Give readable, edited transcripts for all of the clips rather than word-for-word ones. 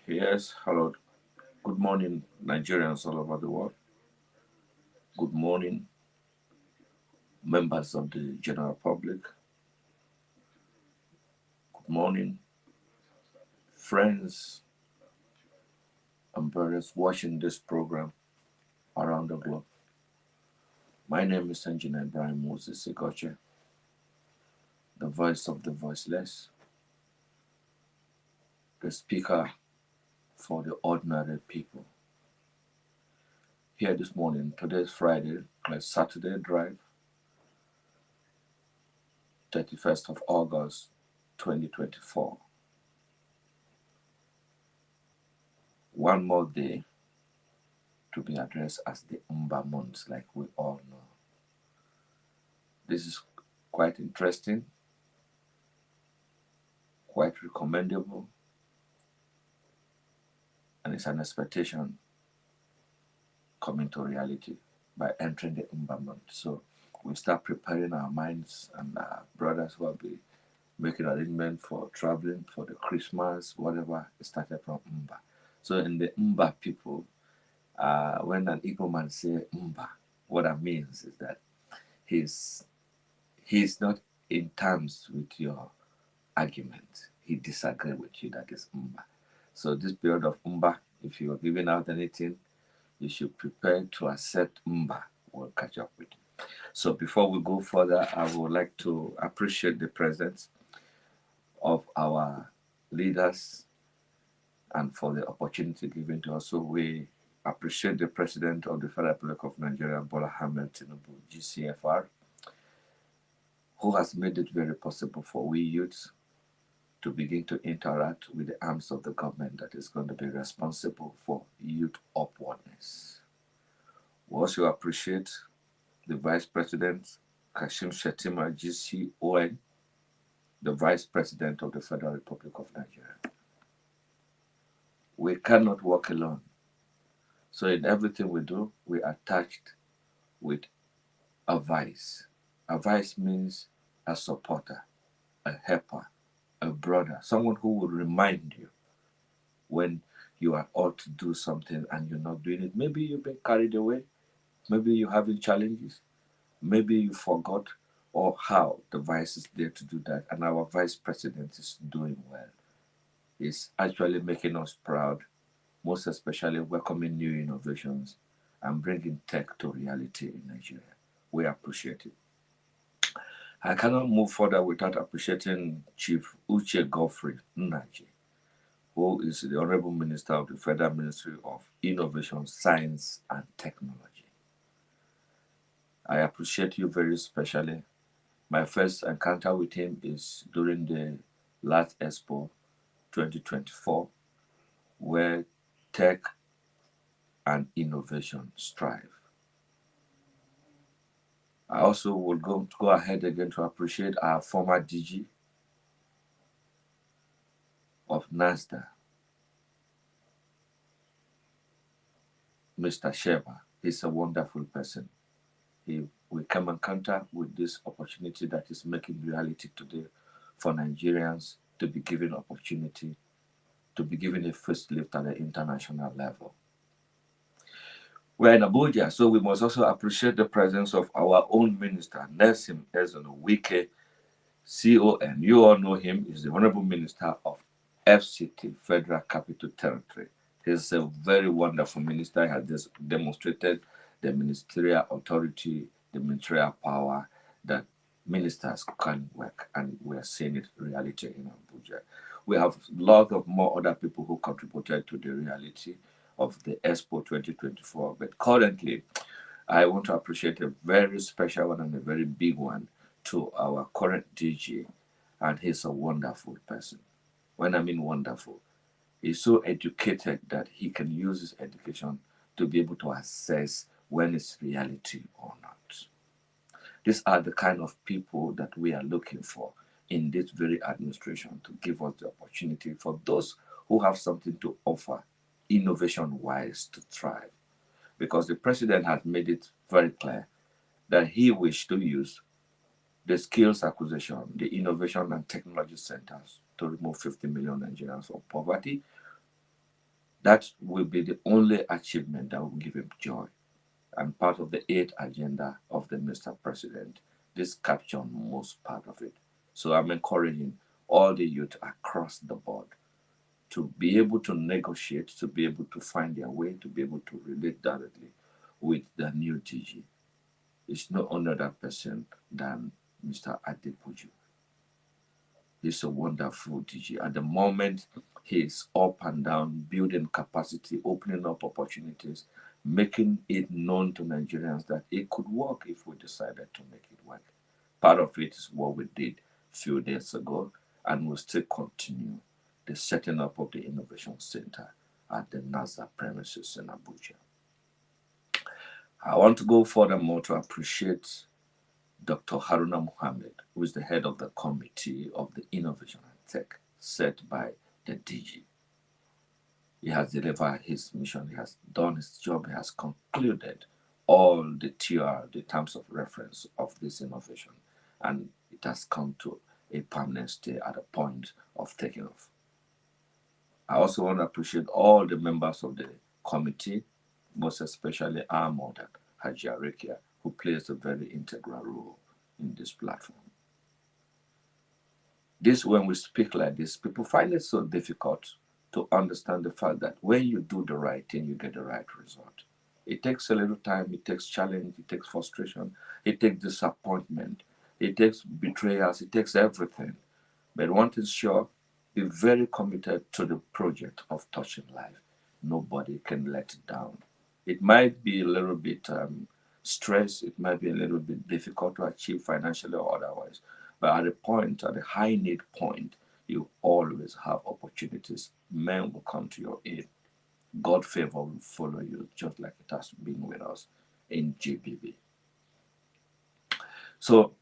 Yes, hello. Good morning, Nigerians all over the world. Good morning, members of the general public. Good morning, friends and brothers watching this program around the globe. My name is Engineer Brian Moses Segoche, the voice of the voiceless, the speaker for the ordinary people. Here this morning, today is Friday, Saturday drive, 31st of August, 2024. One more day to be addressed as the Umba month, like we all know. This is quite interesting, quite recommendable, and it's an expectation coming to reality by entering the Umba month. So we start preparing our minds and our brothers who will be making arrangements for traveling for the Christmas, whatever, it started from Umba. So in the Umba people, when an Igbo man say Umba, what that means is that he's he's not in terms with your argument. He disagrees with you. That is Umba. So this period of Umba, if you are giving out anything, you should prepare to accept Umba. We'll catch up with you. So before we go further, I would like to appreciate the presence of our leaders and for the opportunity given to us. So we appreciate the President of the Federal Republic of Nigeria, Bola Ahmed Tinubu, GCFR, who has made it very possible for we youths to begin to interact with the arms of the government that is going to be responsible for youth upwardness. We also appreciate the Vice President, Kashim Shettima, GCON, the Vice President of the Federal Republic of Nigeria. We cannot work alone. So in everything we do, we are attached with a vice. A vice means a supporter, a helper, a brother, someone who will remind you when you are ought to do something and you're not doing it. Maybe you've been carried away, maybe you're having challenges, maybe you forgot, or how the vice is there to do that. And our vice president is doing well. He's actually making us proud, most especially welcoming new innovations and bringing tech to reality in Nigeria. We appreciate it. I cannot move further without appreciating Chief Uche Godfrey Nnaji, who is the Honorable Minister of the Federal Ministry of Innovation, Science and Technology. I appreciate you very specially. My first encounter with him is during the last Expo 2024, where tech and innovation strive. I also will go ahead again to appreciate our former DG of NASDAQ, Mr. Sheva. He's a wonderful person. We come encounter with this opportunity that is making reality today for Nigerians to be given opportunity, to be given a first lift at the international level. We're in Abuja, so we must also appreciate the presence of our own minister, Nelson Ezono Wike, CON. You all know him. He's the Honorable Minister of FCT, Federal Capital Territory. He's a very wonderful minister. He has just demonstrated the ministerial authority, the ministerial power that ministers can work, and we are seeing it reality in Abuja. We have a lot of more other people who contributed to the reality of the Expo 2024, but currently I want to appreciate a very special one and a very big one to our current DG, and he's a wonderful person. When I mean wonderful, he's so educated that he can use his education to be able to assess when it's reality or not. These are the kind of people that we are looking for in this very administration to give us the opportunity for those who have something to offer innovation-wise to thrive. Because the president has made it very clear that he wished to use the skills acquisition, the innovation and technology centers to remove 50 million Nigerians from poverty That will be the only achievement that will give him joy. And part of the eighth agenda of the Mr. President, this capture most part of it. So I'm encouraging all the youth across the board to be able to negotiate, to be able to find their way, to be able to relate directly with the new DG. It's no other person than Mr. Adepoju. He's a wonderful DG. At the moment, he's up and down, building capacity, opening up opportunities, making it known to Nigerians that it could work if we decided to make it work. Part of it is what we did a few days ago, and we'll still continue the setting up of the Innovation Center at the NASA premises in Abuja. I want to go furthermore to appreciate Dr. Haruna Mohammed, who is the head of the Committee of the Innovation and Tech set by the DG. He has delivered his mission, he has done his job, he has concluded all the TR, the terms of reference of this innovation, and it has come to a permanent stay at a point of taking off. I also want to appreciate all the members of the committee, most especially our mother, Hajia Rekia, who plays a very integral role in this platform. This, when we speak like this, people find it so difficult to understand the fact that when you do the right thing, you get the right result. It takes a little time, it takes challenge, it takes frustration, it takes disappointment, it takes betrayals, it takes everything. But one thing's sure, be very committed to the project of touching life. Nobody can let it down. It might be a little bit stress, it might be a little bit difficult to achieve financially or otherwise. But at the point, at the high need point, you always have opportunities. Men will come to your aid. God favor will follow you, just like it has been with us in GBB. So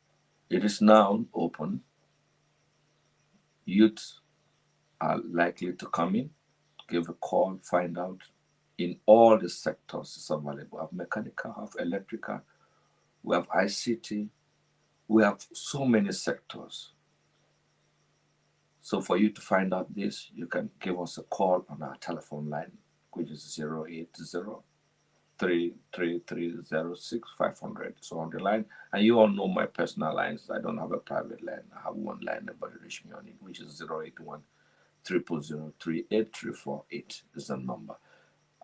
it is now open. Youth are likely to come in, give a call, find out. In all the sectors it's available. We have mechanical, we have electrical, we have ICT, we have so many sectors. So for you to find out this, you can give us a call on our telephone line, which is 080 3306 500. So on the line, and you all know my personal lines. I don't have a private line. I have one line, nobody reach me on it, which is 081 300 is the number.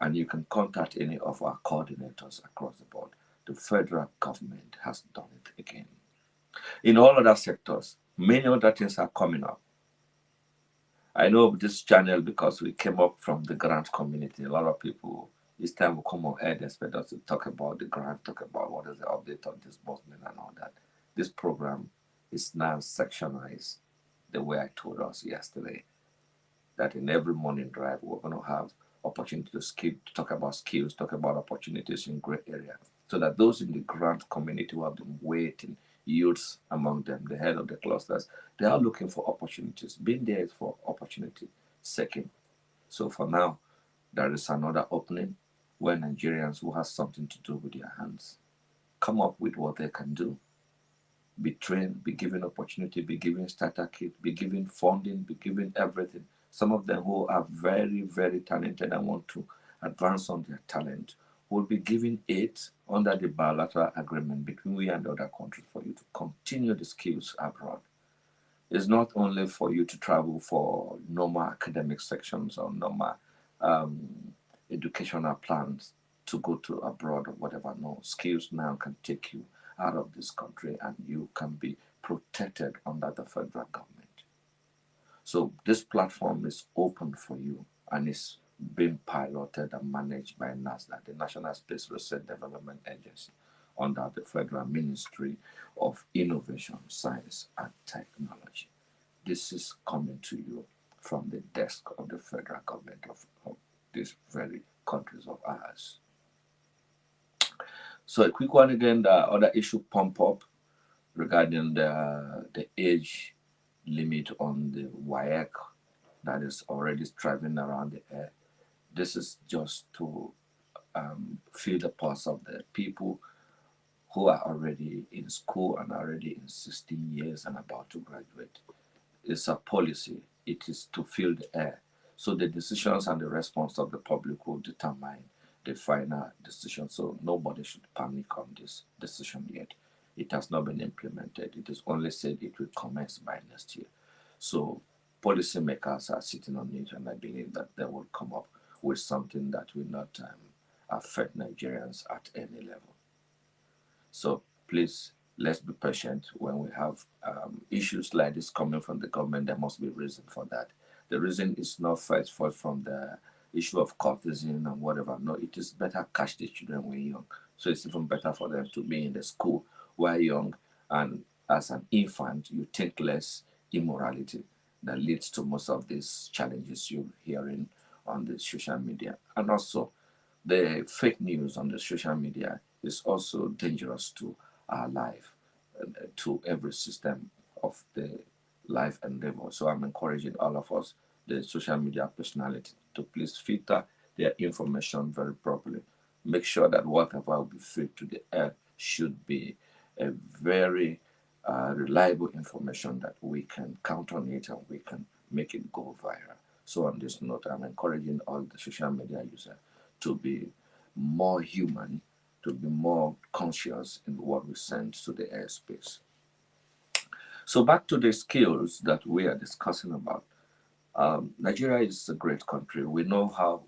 And you can contact any of our coordinators across the board. The federal government has done it again. In all other sectors, many other things are coming up. I know this channel because we came up from the grant community. A lot of people this time will come on air and expect us to talk about the grant, talk about what is the update on disbursement and all that. This program is now sectionized the way I told us yesterday. That in every morning drive we're going to have opportunity to talk about skills, talk about opportunities in great area, so that those in the grant community who have been waiting, youths among them, the head of the clusters, they are looking for opportunities. Being there is for opportunity seeking. So for now, there is another opening where Nigerians who have something to do with their hands come up with what they can do. Be trained, be given opportunity, be given starter kit, be given funding, be given everything. Some of them who are very, very talented and want to advance on their talent will be given aid under the bilateral agreement between we and other countries for you to continue the skills abroad. It's not only for you to travel for normal academic sections or normal educational plans to go to abroad or whatever. No, skills now can take you out of this country and you can be protected under the federal government. So this platform is open for you and is being piloted and managed by NASA, the National Space Research Development Agency, under the Federal Ministry of Innovation, Science and Technology. This is coming to you from the desk of the federal government of these very countries of ours. So a quick one again, the other issue pump up regarding the age limit on the WAEC that is already driving around the air. This is just to feel the pulse of the people who are already in school and already in 16 years and about to graduate. It's a policy. It is to fill the air. So the decisions and the response of the public will determine the final decision. So nobody should panic on this decision yet. It has not been implemented. It is only said it will commence by next year. So policymakers are sitting on it, and I believe that they will come up with something that will not affect Nigerians at any level. So please, let's be patient. When we have issues like this coming from the government, there must be a reason for that. The reason is not first from the issue of courtesan and whatever. No, it is better catch the children when young. So it's even better for them to be in the school while young, and as an infant, you think less immorality that leads to most of these challenges you're hearing on the social media. And also, the fake news on the social media is also dangerous to our life, to every system of the life endeavor. So I'm encouraging all of us, the social media personality, to please filter their information very properly. Make sure that whatever will be fed to the air should be a very reliable information that we can count on it and we can make it go viral. So on this note, I'm encouraging all the social media users to be more human, to be more conscious in what we send to the airspace. So back to the skills that we are discussing about. Nigeria is a great country. We know how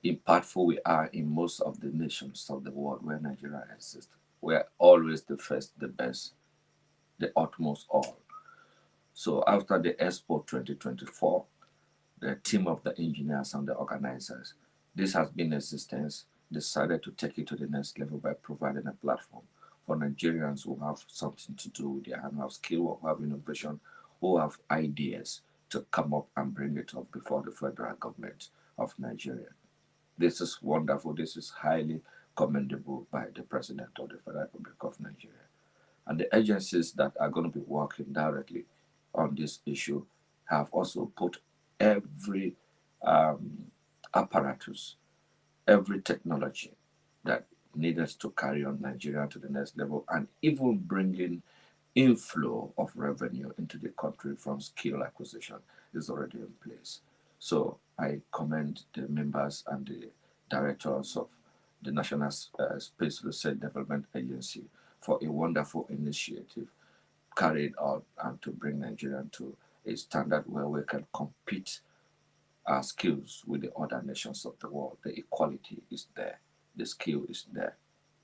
impactful we are in most of the nations of the world where Nigeria exists. We are always the first, the best, the utmost all. So after the Expo 2024, the team of the engineers and the organizers, this has been existence, decided to take it to the next level by providing a platform for Nigerians who have something to do with their hand, who have skill, who have innovation, who have ideas to come up and bring it up before the federal government of Nigeria. This is wonderful. This is highly commendable by the President of the Federal Republic of Nigeria. And the agencies that are going to be working directly on this issue have also put every apparatus, every technology that needed to carry on Nigeria to the next level, and even bringing inflow of revenue into the country from skill acquisition is already in place. So I commend the members and the directors of the National Space Research Development Agency for a wonderful initiative carried out and to bring Nigeria to a standard where we can compete our skills with the other nations of the world. The equality is there, the skill is there,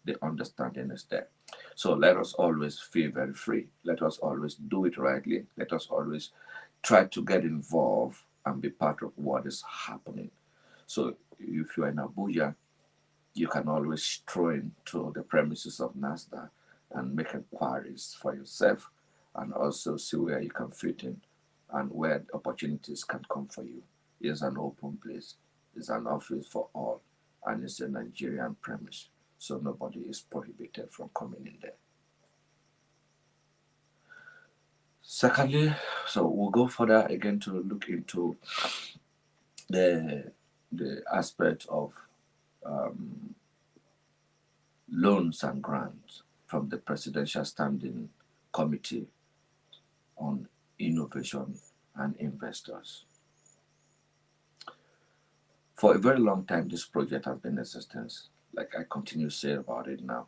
the understanding is there. So let us always feel very free. Let us always do it rightly. Let us always try to get involved and be part of what is happening. So if you are in Abuja, you can always stroll into the premises of NASDA and make inquiries for yourself and also see where you can fit in and where opportunities can come for you. It's an open place, it's an office for all, and it's a Nigerian premise, so nobody is prohibited from coming in there. Secondly, so we'll go further again to look into the aspect of loans and grants from the Presidential Standing Committee on Innovation and Investors. For a very long time, this project has been in existence, like I continue to say about it now.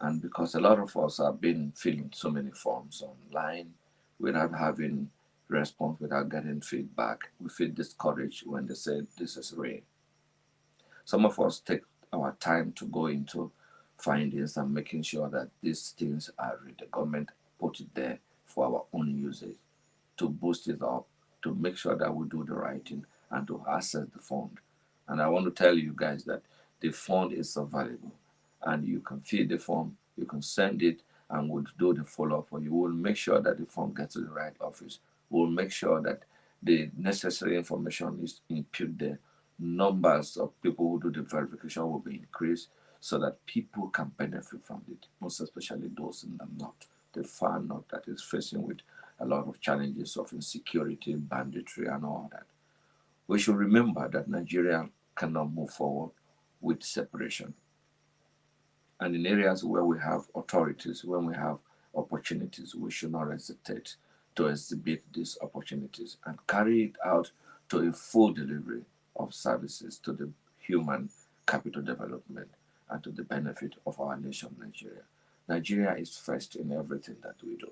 And because a lot of us have been filling so many forms online without having response, without getting feedback, we feel discouraged when they say this is real. Some of us take our time to go into findings and making sure that these things are real. The government put it there for our own usage, to boost it up, to make sure that we do the right thing and to access the fund. And I want to tell you guys that the fund is so valuable, and you can fill the form, you can send it, and we'll do the follow-up for you. We'll make sure that the form gets to the right office. We'll make sure that the necessary information is input there. Numbers of people who do the verification will be increased so that people can benefit from it, most especially those in the north, the far north that is facing with a lot of challenges of insecurity, banditry, and all that. We should remember that Nigeria cannot move forward with separation. And in areas where we have authorities, when we have opportunities, we should not hesitate to exhibit these opportunities and carry it out to a full delivery of services to the human capital development and to the benefit of our nation, Nigeria. Nigeria is first in everything that we do.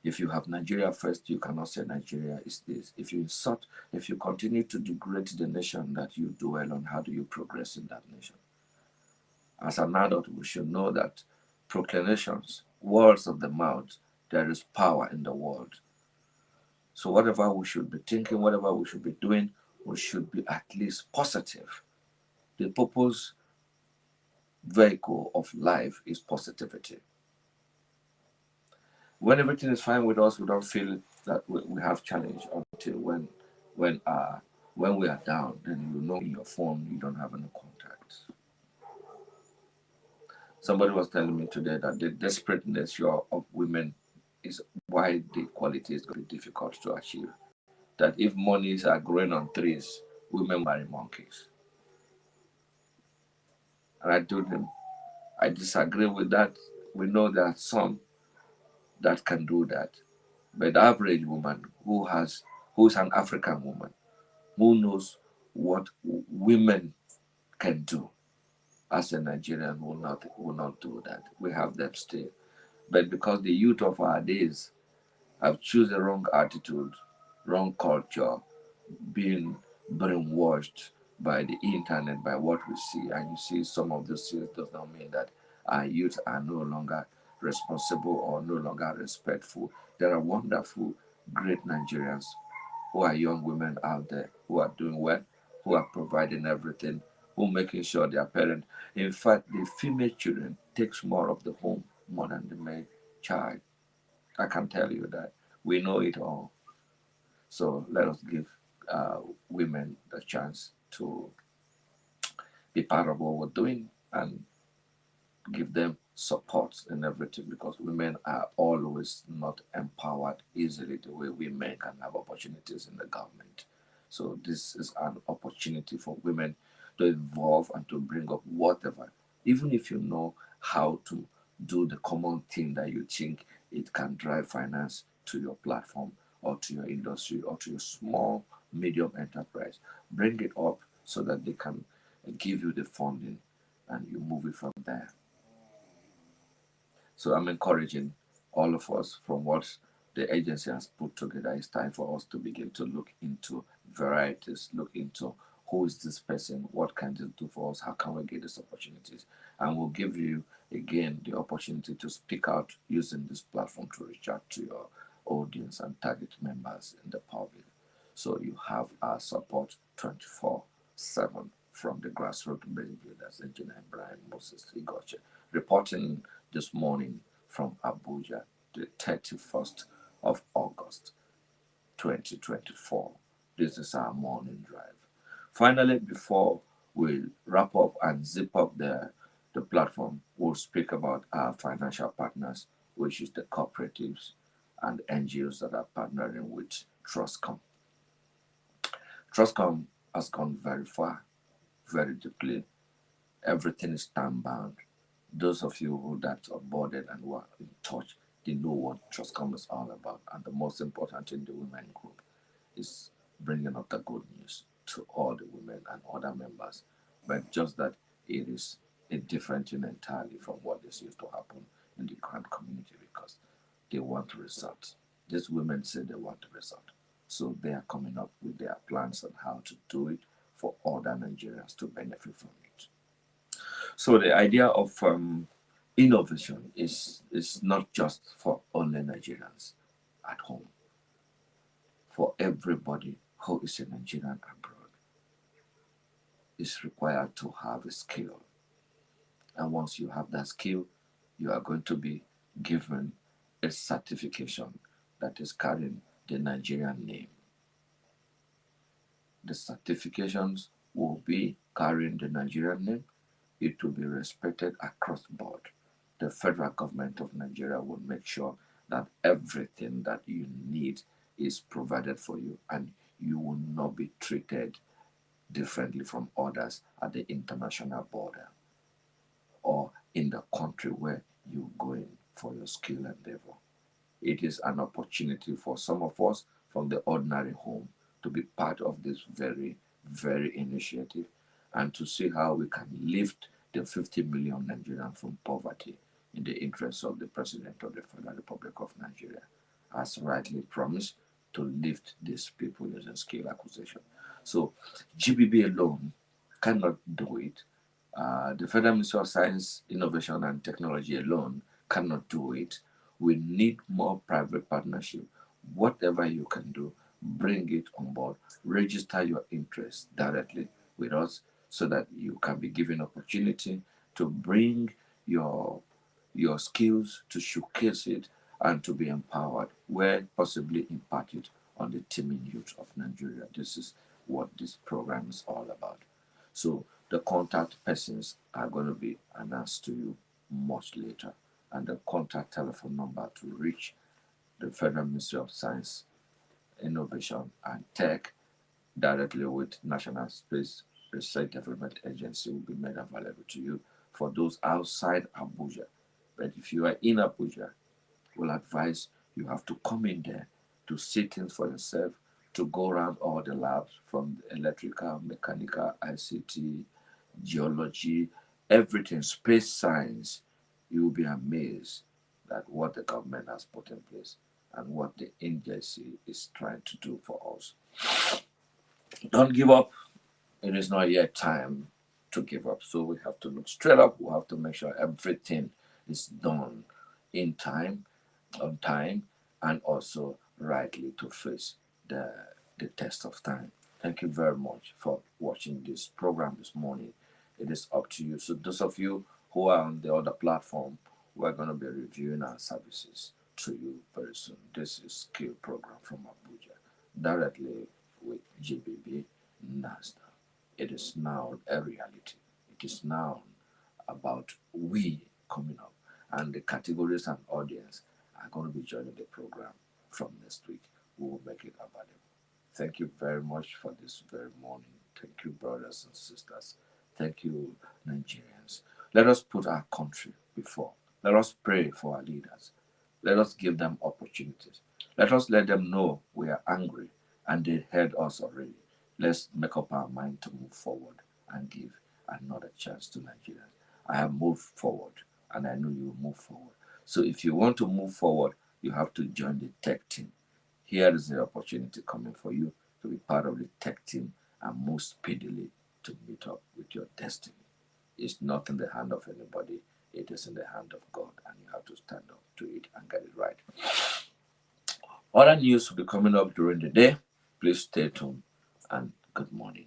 If you have Nigeria first, you cannot say Nigeria is this. If you continue to degrade the nation that you dwell on, how do you progress in that nation? As an adult, we should know that proclamations, words of the mouth, there is power in the world. So whatever we should be thinking, whatever we should be doing, we should be at least positive. The purpose vehicle of life is positivity. When everything is fine with us, we don't feel that we have challenge until when uh when we are down, then you know in your phone you don't have any contacts. Somebody was telling me today that the desperate nature of women is why the equality is going to be difficult to achieve. That if monies are growing on trees, women marry monkeys. And I told him I disagree with that. We know there are some that can do that. But the average woman who's an African woman, who knows what women can do as a Nigerian will not do that. We have them still. But because the youth of our days have chosen the wrong attitude, wrong culture, being brainwashed by the internet, by what we see, and you see some of those things does not mean that our youth are no longer responsible or no longer respectful. There are wonderful, great Nigerians who are young women out there who are doing well, who are providing everything, who are making sure their parents. In fact, the female children takes more of the home more than the male child. I can tell you that. We know it all. So let us give women the chance to be part of what we're doing and give them support in everything because women are always not empowered easily the way we men can have opportunities in the government. So this is an opportunity for women to evolve and to bring up whatever, even if you know how to do the common thing that you think it can drive finance to your platform or to your industry or to your small, medium enterprise. Bring it up so that they can give you the funding and you move it from there. So I'm encouraging all of us from what the agency has put together. It's time for us to begin to look into varieties, look into who is this person, what can they do for us, how can we get these opportunities. And we'll give you again the opportunity to speak out using this platform to reach out to your audience and target members in the public. So you have our support 24/7 from the grassroots based leaders, Engineer Brian Moses Igoche, reporting this morning from Abuja, the 31st of August 2024. This is our morning drive. Finally, before we wrap up and zip up the platform, we'll speak about our financial partners, which is the cooperatives and NGOs that are partnering with Trustcom. Trustcom has gone very far, very deeply. Everything is time bound. Those of you who that are boarded and were in touch, they know what Trustcom is all about. And the most important in the women group is bringing up the good news to all the women and other members. But just that it is a different thing entirely from what is used to happen in the current community because they want results. These women say they want the result. So they are coming up with their plans on how to do it for other Nigerians to benefit from it. So the idea of innovation is not just for only Nigerians at home. For everybody who is a Nigerian abroad, is required to have a skill. And once you have that skill, you are going to be given a certification that is carrying the Nigerian name. The certifications will be carrying the Nigerian name. It will be respected across the board. The federal government of Nigeria will make sure that everything that you need is provided for you and you will not be treated differently from others at the international border or in the country where you're going for your skill endeavor. It is an opportunity for some of us from the ordinary home to be part of this very, very initiative and to see how we can lift the 50 million Nigerians from poverty in the interest of the President of the Federal Republic of Nigeria, as rightly promised, to lift these people using skill acquisition. So GBB alone cannot do it. The Federal Ministry of Science, Innovation and Technology alone cannot do it. We need more private partnership. Whatever you can do, bring it on board. Register your interest directly with us so that you can be given opportunity to bring your your skills, to showcase it, and to be empowered, where possibly imparted on the teeming youth of Nigeria. This is what this program is all about. So the contact persons are going to be announced to you much later, and the contact telephone number to reach the Federal Ministry of Science, Innovation and Tech directly with National Space Research Development Agency will be made available to you for those outside Abuja. But if you are in Abuja, we'll advise you have to come in there to see things for yourself, to go around all the labs from electrical, mechanical, ICT, geology, everything, space science. You will be amazed at what the government has put in place and what the agency is trying to do for us. Don't give up. It is not yet time to give up. So we have to look straight up. We have to make sure everything is done in time, on time, and also rightly to face the test of time. Thank you very much for watching this program this morning. It is up to you. So those of you who are on the other platform, we're going to be reviewing our services to you very soon. This is Skill Program from Abuja, directly with GBB NASDAQ. It is now a reality. It is now about we coming up, and the categories and audience are going to be joining the program from next week. We will make it available. Thank you very much for this very morning. Thank you, brothers and sisters. Thank you, Nigerians. Let us put our country before. Let us pray for our leaders. Let us give them opportunities. Let us let them know we are angry and they heard us already. Let's make up our mind to move forward and give another chance to Nigeria. I have moved forward and I know you will move forward. So if you want to move forward, you have to join the tech team. Here is the opportunity coming for you to be part of the tech team and move speedily to meet up with your destiny. It's not in the hand of anybody, it is in the hand of God, and you have to stand up to it and get it right. Other news will be coming up during the day. Please stay tuned and good morning.